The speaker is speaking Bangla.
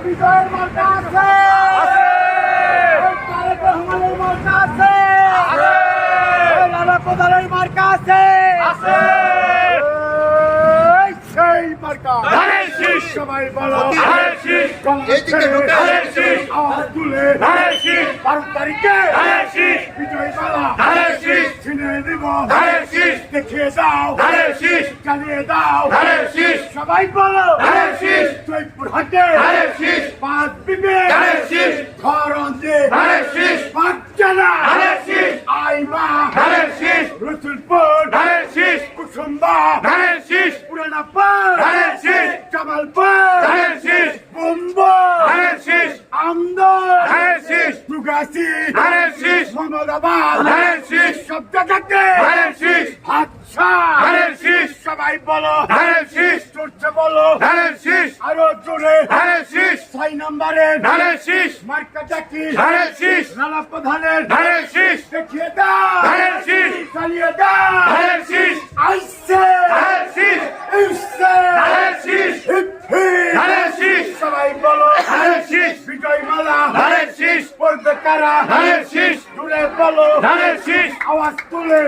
বিজয়ের মার্কা আছে তারেক রহমানের মার্কা আছে রানা প্রধানের মার্কা আছে সেই মার্কা সবাই বলো আওয়াজ তুলে 12 তারিখে বিজয় মালা ছিনিয়ে দিব দেখিয়ে দাও চালিয়ে দাও সবাই বলো জয়পুর হাটে 5 বিবেক ধরঞ্জে পাঁচজনা আইমা রসুলপুর কুসুম্বা পুরানাপুর জামালপুর বুম্বো আমদর দুগাসি মোহাম্মদাবাদ সব জায়গাতে আচ্ছা সবাই বলো চলছে বলো আরো জোরে 6 নম্বরের মার্কা জাকি রানা প্রধানের দেখিয়ে দাও চালিয়ে দাও আইসে সবাই বলো বিজয় মালা পড়বে কারা দূরে বলো আওয়াজ তুলে